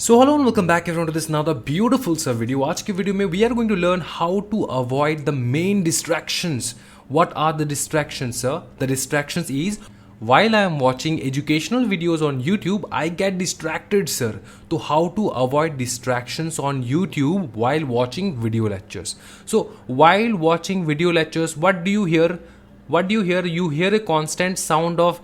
So hello and welcome back everyone to this another beautiful sir video. आज की video में we are going to learn how to avoid the main distractions. What are the distractions, sir? The distractions is while I am watching educational videos on YouTube, I get distracted, sir. So how to avoid distractions on YouTube while watching video lectures? So while watching video lectures, what do you hear? What do you hear? You hear a constant sound of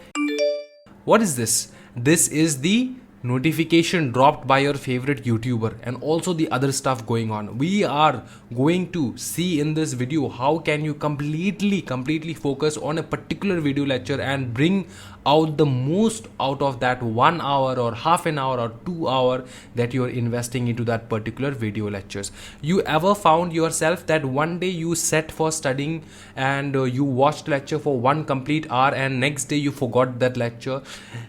what is this? This is the notification dropped by your favorite YouTuber and also the other stuff going on. We are going to see in this video how can you completely focus on a particular video lecture and bring out the most out of that 1 hour or half an hour or 2 hour that you are investing into that particular video lectures. You ever found yourself that one day you sat for studying and you watched lecture for one complete hour and next day you forgot that lecture?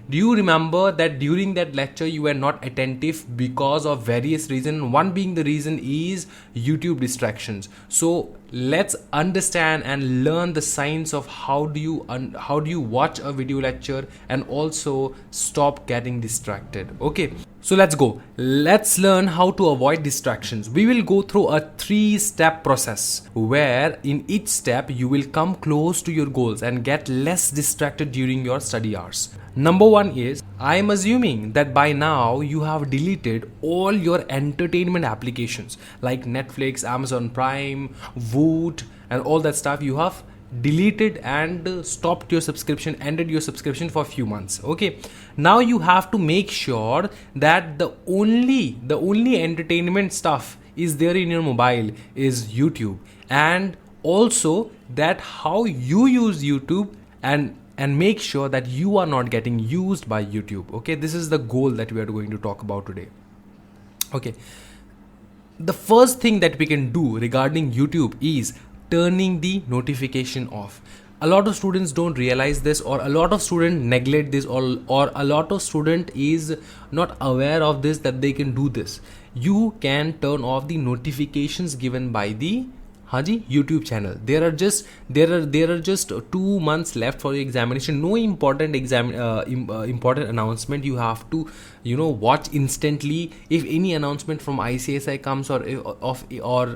Do you remember that during that lecture you were not attentive because of various reasons? One being the reason is YouTube distractions. So let's understand and learn the science of how do you watch a video lecture and also stop getting distracted. Okay, so let's go. Let's learn how to avoid distractions. We will go through a 3-step process where in each step you will come close to your goals and get less distracted during your study hours. Number 1 is, I am assuming that by now you have deleted all your entertainment applications like Netflix, Amazon Prime, Voot and all that stuff. You have deleted and stopped your subscription, ended your subscription for a few months. Okay, now you have to make sure that the only entertainment stuff is there in your mobile is YouTube, and also that how you use YouTube and make sure that you are not getting used by YouTube. Okay, this is the goal that we are going to talk about today. Okay, the first thing that we can do regarding YouTube is turning the notification off. A lot of students don't realize this, or a lot of students neglect this, or a lot of student is not aware of this, that they can do this. You can turn off the notifications given by the YouTube channel. There are just 2 months left for your examination. No important important announcement you have to watch instantly. If any announcement from ICSI comes, or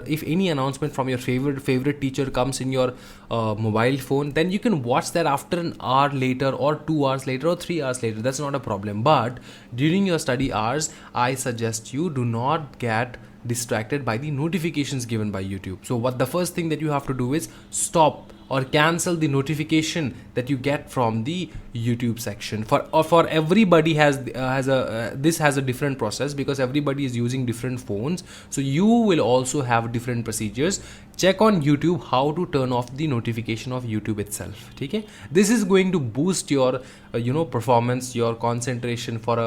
if any announcement from your favorite teacher comes in your mobile phone, then you can watch that after an hour later or 2 hours later or 3 hours later. That's not a problem. But during your study hours, I suggest you do not get distracted by the notifications given by YouTube. So what the first thing that you have to do is stop or cancel the notification that you get from the YouTube section. For everybody this has a different process because everybody is using different phones. So you will also have different procedures. Check on YouTube how to turn off the notification of YouTube itself. Okay, this is going to boost your performance, your concentration for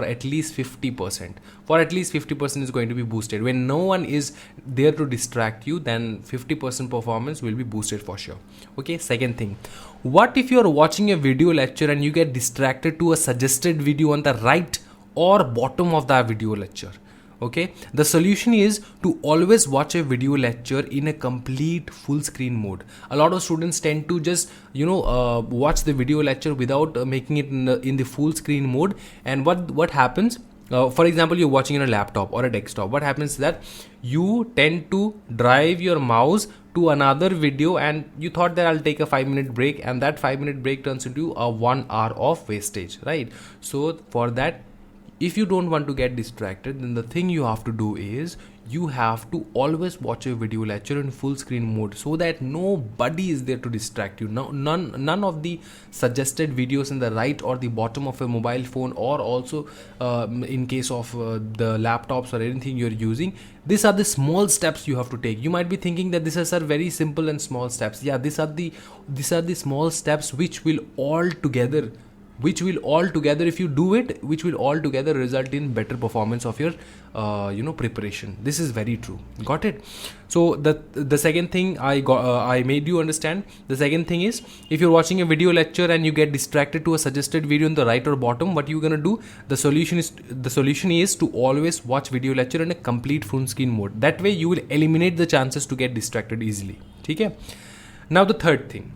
at least 50%. For at least 50% is going to be boosted. When no one is there to distract you, then 50% performance will be boosted for sure. Okay, second thing, what if you are watching a video lecture and you get distracted to a suggested video on the right or bottom of that video lecture? Okay, the solution is to always watch a video lecture in a complete full screen mode. A lot of students tend to just watch the video lecture without making it in the full screen mode. And what happens, for example, you're watching on a laptop or a desktop, what happens is that you tend to drive your mouse to another video and you thought that I'll take a 5-minute break, and that 5-minute break turns into a 1 hour of wastage, right? So for that, if you don't want to get distracted, then the thing you have to do is you have to always watch a video lecture in full screen mode so that nobody is there to distract you. Now, none of the suggested videos in the right or the bottom of a mobile phone, or also in case of the laptops or anything you're using. These are the small steps you have to take. You might be thinking that these are very simple and small steps. Yeah, these are the small steps which will all together, if you do it, which will all together result in better performance of your preparation. This is very true. Got it? So the second thing I made you understand. The second thing is, if you're watching a video lecture and you get distracted to a suggested video in the right or bottom, what you're gonna do? The solution is to always watch video lecture in a complete full screen mode. That way you will eliminate the chances to get distracted easily. Okay? Now the third thing.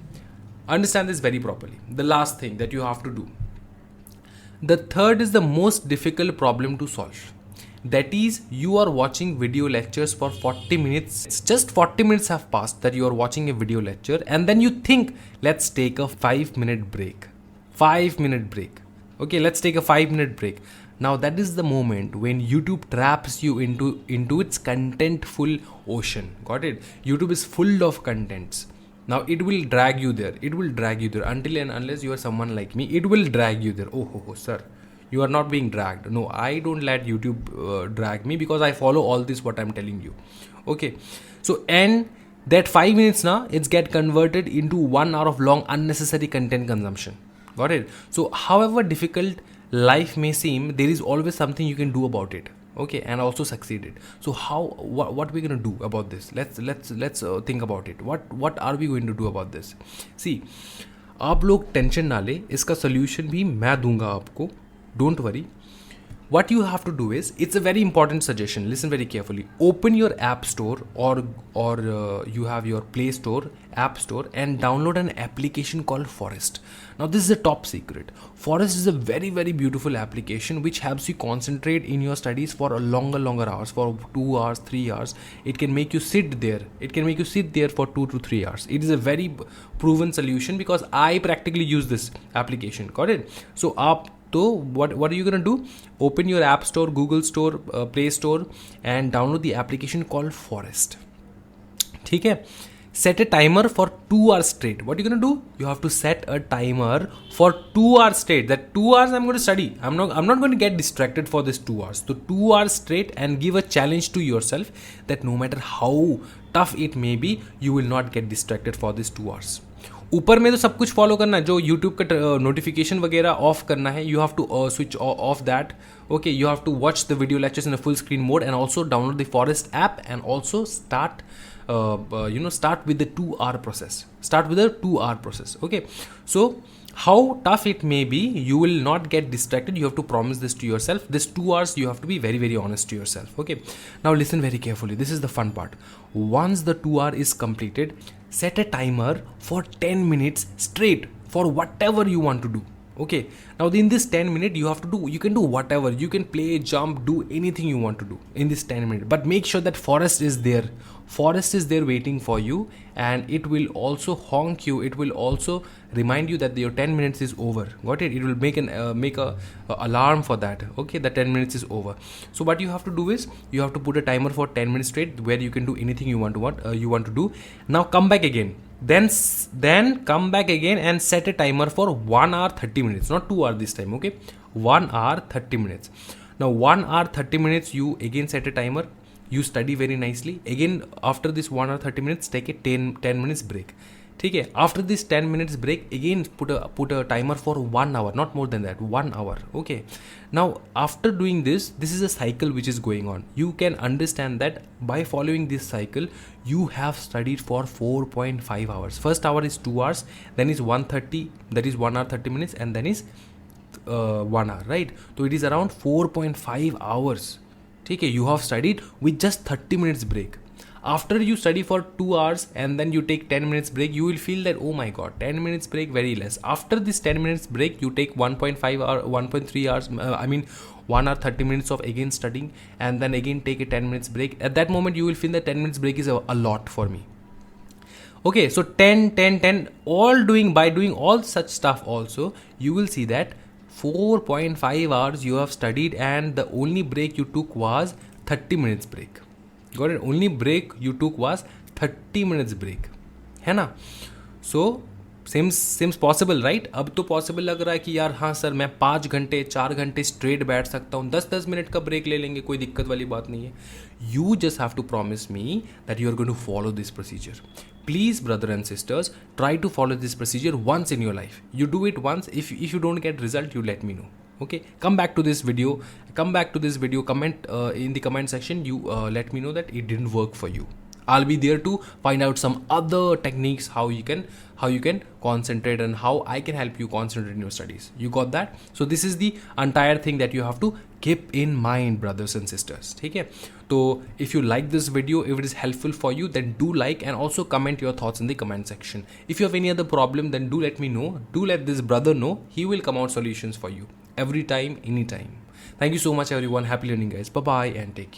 Understand this very properly. The last thing that you have to do. The third is the most difficult problem to solve. That is, you are watching video lectures for 40 minutes. It's just 40 minutes have passed that you are watching a video lecture, and then you think, let's take a 5-minute break. 5-minute break. Okay, let's take a 5-minute break. Now that is the moment when YouTube traps you into its contentful ocean. Got it? YouTube is full of contents. Now it will drag you there. It will drag you there until and unless you are someone like me. It will drag you there. Oh, sir. You are not being dragged. No, I don't let YouTube drag me because I follow all this what I'm telling you. Okay. So, and that 5 minutes now, it's get converted into 1 hour of long unnecessary content consumption. Got it? So, however difficult life may seem, there is always something you can do about it. Okay, and also succeeded. So what we're gonna do about this? Let's think about it. What are we going to do about this? See, आप लोग tension ना ले, इसका solution भी मैं दूंगा आपको. Don't worry. What you have to do is, it's a very important suggestion. Listen very carefully. Open your app store or you have your Play Store, App Store, and download an application called Forest. Now this is a top secret. Forest is a very, very beautiful application which helps you concentrate in your studies for a longer hours, for 2 hours, 3 hours. It can make you sit there. It can make you sit there for 2 to 3 hours. It is a very proven solution because I practically use this application. Got it? So what are you gonna do? Open your App Store, Google Store, Play Store, and download the application called Forest. ठीक है? Set a timer for 2 hours straight. What are you gonna do? You have to set a timer for 2 hours straight. That 2 hours I'm going to study. I'm not going to get distracted for this 2 hours. So 2 hours straight, and give a challenge to yourself that no matter how tough it may be, you will not get distracted for this 2 hours. ऊपर में तो सब कुछ follow करना है, जो YouTube का notification वगैरह ऑफ करना है. You have to switch off that. Okay, you have to watch the video lectures in a full screen mode, and also download the forest app, and also start with the 2 hour process. Start with a 2 hour process. Okay, so how tough it may be, you will not get distracted. You have to promise this to yourself. This 2 hours, you have to be very, very honest to yourself. Okay, now listen very carefully. This is the fun part. Once the 2 hour is completed, set a timer for 10 minutes straight for whatever you want to do. Okay, now in this 10 minutes, you can do whatever. You can play, jump, do anything you want to do in this 10 minutes, but make sure that Forest is there. Forest is there waiting for you, and it will also honk you. It will also remind you that your 10 minutes is over. Got it? It will make a alarm for that. Okay, the 10 minutes is over. So what you have to do is, you have to put a timer for 10 minutes straight where you can do anything you want to do. Now come back again. Then come back again and set a timer for 1 hour 30 minutes, not 2 hours this time. Okay, 1 hour 30 minutes. Now 1 hour 30 minutes, you again set a timer. You study very nicely. Again, after this 1 hour 30 minutes, take a 10 minutes break. ठीक है? After this 10 minutes break, again put a timer for 1 hour, not more than that, 1 hour. Okay. Now after doing this is a cycle which is going on. You can understand that by following this cycle, you have studied for 4.5 hours. First hour is 2 hours, then is 1:30, that is 1 hour 30 minutes, and then is 1 hour, right? So it is around 4.5 hours. Okay, you have studied with just 30 minutes break. After you study for 2 hours and then you take 10 minutes break, you will feel that, oh my god, 10 minutes break, very less. After this 10 minutes break, you take 1.5 hour, 1.3 hours, 1 hour 30 minutes of again studying, and then again take a 10 minutes break. At that moment, you will feel that 10 minutes break is a lot for me. Okay, so 10, by doing all such stuff also, you will see that 4.5 hours you have studied, and the only break you took was 30 minutes break. Got it? Only break you took was 30 minutes break. है ना? So seems possible, right? अब तो possible लग रहा है कि यार हाँ सर, मैं 5 घंटे 4 घंटे straight बैठ सकता हूँ, 10 मिनट का break ले लेंगे, कोई दिक्कत वाली बात नहीं है. You just have to promise me that you are going to follow this procedure. Please, brother and sisters, try to follow this procedure once in your life. You do it once. If you don't get result, you let me know. Okay, come back to this video, comment in the comment section. You let me know that it didn't work for you. I'll be there to find out some other techniques, how you can concentrate, and how I can help you concentrate in your studies. You got that? So this is the entire thing that you have to keep in mind, brothers and sisters. Okay? So if you like this video, if it is helpful for you, then do like and also comment your thoughts in the comment section. If you have any other problem, then do let me know. Do let this brother know. He will come out solutions for you. every time, anytime. Thank you so much everyone. Happy learning guys. Bye bye and take care.